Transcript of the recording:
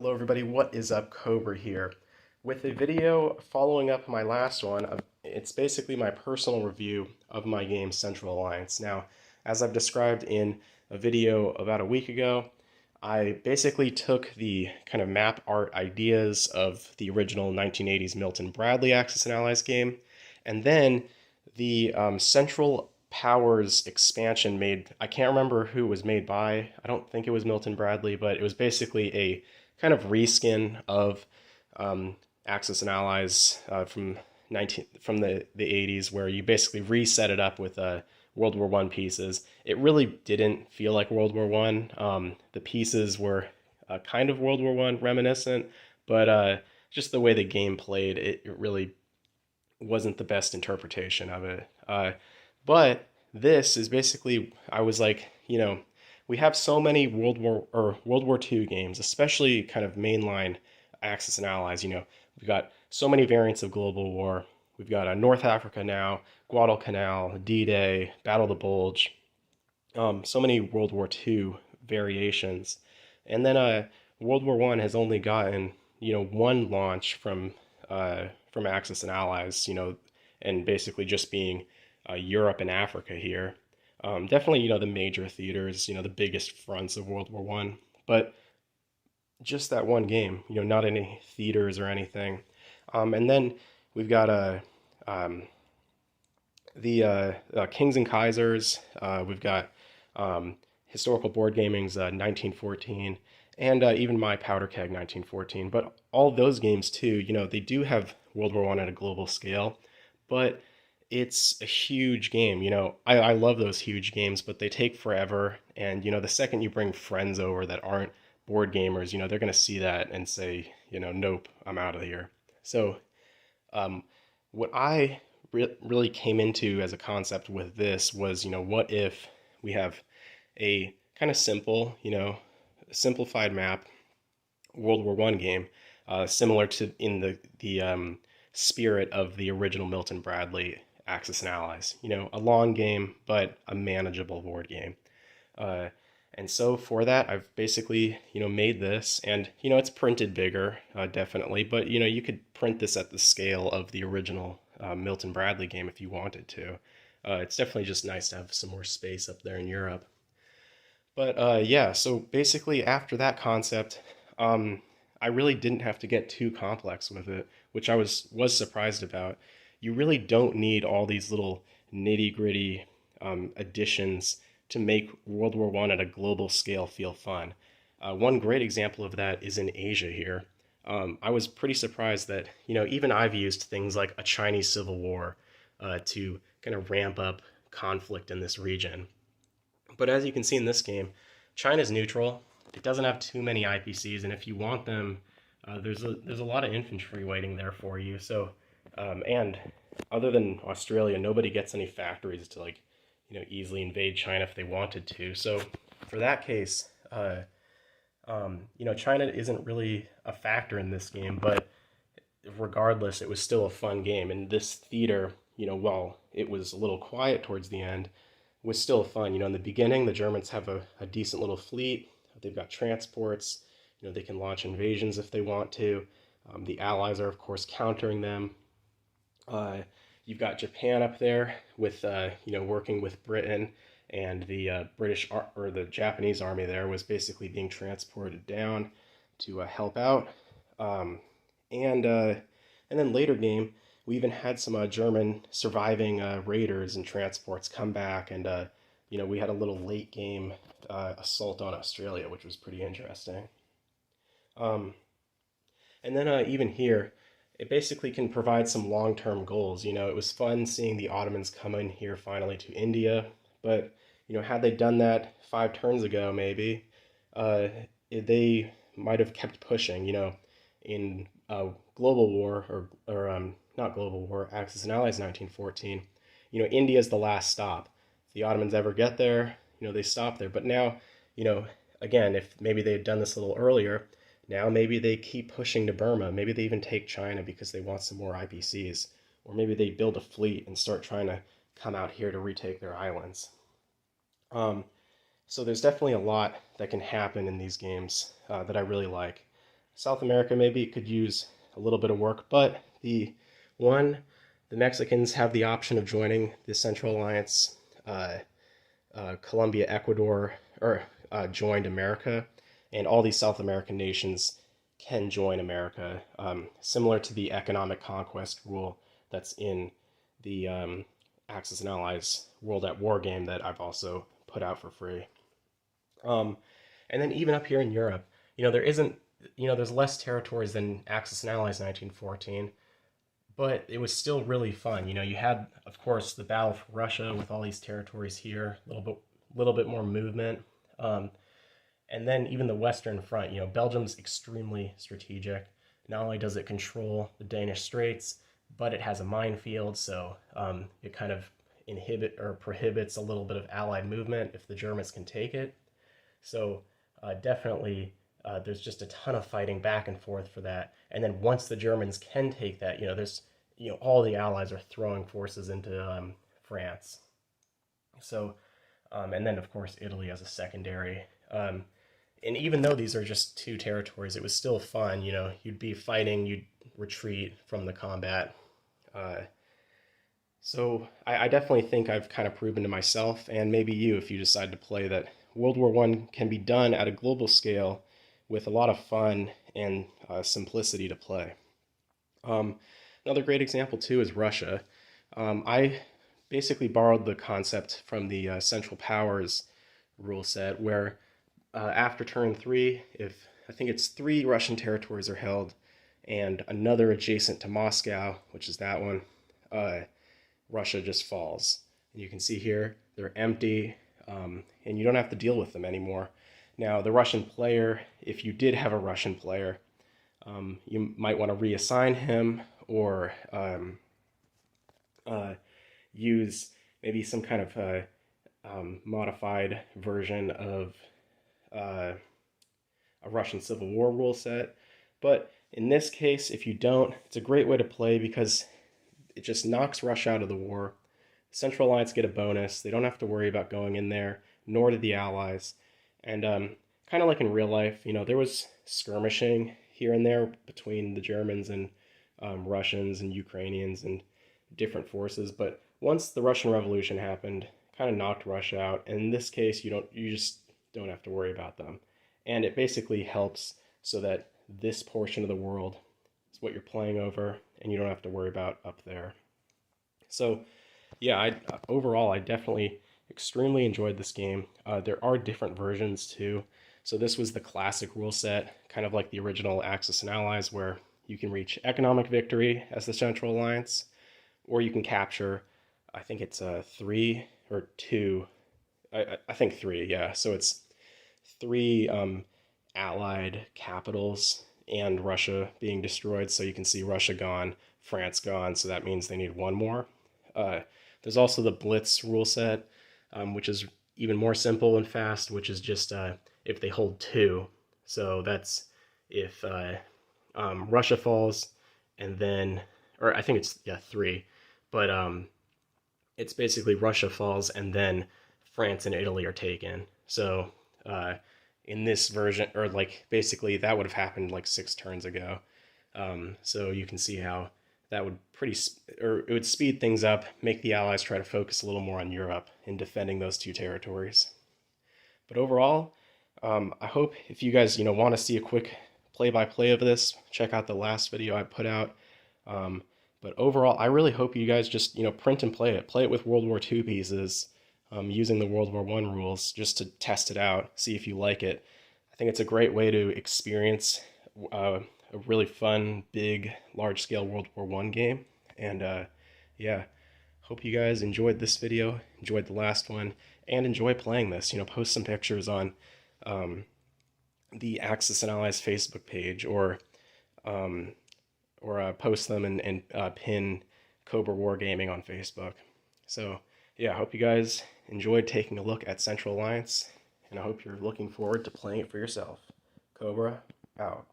Hello everybody, what is up? Cobra here with a video following up my last one. It's basically my personal review of my game Central Alliance. Now, as I've described in a video about a week ago, I basically took the kind of map art ideas of the original 1980s Milton Bradley Axis and Allies game, and then the Central Powers expansion I can't remember who it was made by. I don't think it was Milton Bradley, but it was basically a kind of reskin of Axis and Allies from the 80s, where you basically reset it up with World War One pieces. It really didn't feel like World War One. The pieces were kind of World War One reminiscent, but just the way the game played, it really wasn't the best interpretation of it. But this is basically, I was like, we have so many World War II games, especially kind of mainline Axis and Allies. We've got so many variants of global war. We've got North Africa now, Guadalcanal, D-Day, Battle of the Bulge. So many World War II variations, and then World War One has only gotten one launch from Axis and Allies. And basically just being Europe and Africa here. Definitely, the major theaters, the biggest fronts of World War One, but just that one game, not any theaters or anything. And then we've got the Kings and Kaisers. We've got historical board gaming's 1914, and even my Powder Keg 1914. But all those games too, they do have World War One at a global scale, but it's a huge game. I love those huge games, but they take forever. And, the second you bring friends over that aren't board gamers, they're going to see that and say, nope, I'm out of here. So, what I really came into as a concept with this was, what if we have a kind of simple, simplified map World War One game, similar to in the spirit of the original Milton Bradley Axis and Allies. A long game, but a manageable board game. And so for that, I've basically, made this, and, it's printed bigger, definitely, but, you could print this at the scale of the original Milton Bradley game if you wanted to. It's definitely just nice to have some more space up there in Europe. But yeah, so basically after that concept, I really didn't have to get too complex with it, which I was surprised about. You really don't need all these little nitty gritty additions to make World War One at a global scale feel fun. One great example of that is in Asia here. I was pretty surprised that, even I've used things like a Chinese Civil War to kind of ramp up conflict in this region. But as you can see in this game, China's neutral. It doesn't have too many IPCs, and if you want them, there's a lot of infantry waiting there for you. So, and other than Australia, nobody gets any factories to easily invade China if they wanted to. So, for that case, China isn't really a factor in this game. But regardless, it was still a fun game, and this theater, while it was a little quiet towards the end, was still fun. In the beginning, the Germans have a decent little fleet. They've got transports. They can launch invasions if they want to. The Allies are, of course, countering them. You've got Japan up there with, working with Britain, and the or the Japanese army there was basically being transported down to help out. And then later game, we even had some German surviving raiders and transports come back, and we had a little late game assault on Australia, which was pretty interesting. Um, and then even here, it basically can provide some long-term goals. It was fun seeing the Ottomans come in here finally to India, but had they done that 5 turns ago, maybe they might have kept pushing. In Global War or not Global War, Axis and Allies 1914. India is the last stop. If the Ottomans ever get there, they stop there. But now, again, if maybe they had done this a little earlier, now maybe they keep pushing to Burma. Maybe they even take China because they want some more IPCs. Or maybe they build a fleet and start trying to come out here to retake their islands. So there's definitely a lot that can happen in these games that I really like. South America maybe could use a little bit of work, but one, the Mexicans have the option of joining the Central Alliance. Colombia, Ecuador, or joined America, and all these South American nations can join America, similar to the economic conquest rule that's in the Axis and Allies World at War game that I've also put out for free. Um, and then even up here in Europe, there isn't, there's less territories than Axis and Allies 1914, but it was still really fun. You had, of course, the battle for Russia with all these territories here, a little bit more movement. Um, and then even the Western Front, Belgium's extremely strategic. Not only does it control the Danish Straits, but it has a minefield, so it kind of prohibits a little bit of Allied movement if the Germans can take it. So definitely, there's just a ton of fighting back and forth for that. And then once the Germans can take that, there's all the Allies are throwing forces into France. So, and then of course Italy as a secondary. And even though these are just two territories, it was still fun. You'd be fighting, you'd retreat from the combat. Uh, so I definitely think I've kind of proven to myself, and maybe you, if you decide to play, that World War One can be done at a global scale with a lot of fun and simplicity to play. Um, Another great example too is Russia. I basically borrowed the concept from the Central Powers rule set, where after turn three, if I think it's three Russian territories are held and another adjacent to Moscow, which is that one, Russia just falls. And you can see here they're empty, and you don't have to deal with them anymore. Now, the Russian player, if you did have a Russian player, you might want to reassign him or use maybe some kind of modified version of a Russian Civil War rule set. But in this case, if you don't, it's a great way to play because it just knocks Russia out of the war. Central Alliance get a bonus. They don't have to worry about going in there, nor do the Allies. And kind of like in real life, there was skirmishing here and there between the Germans and Russians and Ukrainians and different forces. But once the Russian Revolution happened, kind of knocked Russia out. And in this case, you just don't have to worry about them. And it basically helps so that this portion of the world is what you're playing over, and you don't have to worry about up there. So, yeah, overall, I definitely extremely enjoyed this game. There are different versions too. So this was the classic rule set, kind of like the original Axis and Allies, where you can reach economic victory as the Central Alliance, or you can capture, I think it's 3 or 2, I think 3, yeah. So it's 3 Allied capitals and Russia being destroyed. So you can see Russia gone, France gone, so that means they need one more. There's also the Blitz rule set, which is even more simple and fast, which is just if they hold 2. So that's if Russia falls, and then, or I think it's 3, but it's basically Russia falls and then France and Italy are taken. So in this version, or like basically that would have happened like 6 turns ago. So you can see how that would it would speed things up, make the Allies try to focus a little more on Europe in defending those 2 territories. But overall, I hope if you guys want to see a quick play-by-play of this, check out the last video I put out. But overall, I really hope you guys just print and play it. Play it with World War II pieces, using the World War I rules just to test it out, see if you like it. I think it's a great way to experience a really fun, big, large-scale World War I game. And yeah, hope you guys enjoyed this video, enjoyed the last one, and enjoy playing this. Post some pictures on the Axis and Allies Facebook page, or post them and pin Cobra Wargaming on Facebook. So yeah, I hope you guys enjoyed taking a look at Central Alliance, and I hope you're looking forward to playing it for yourself. Cobra, out.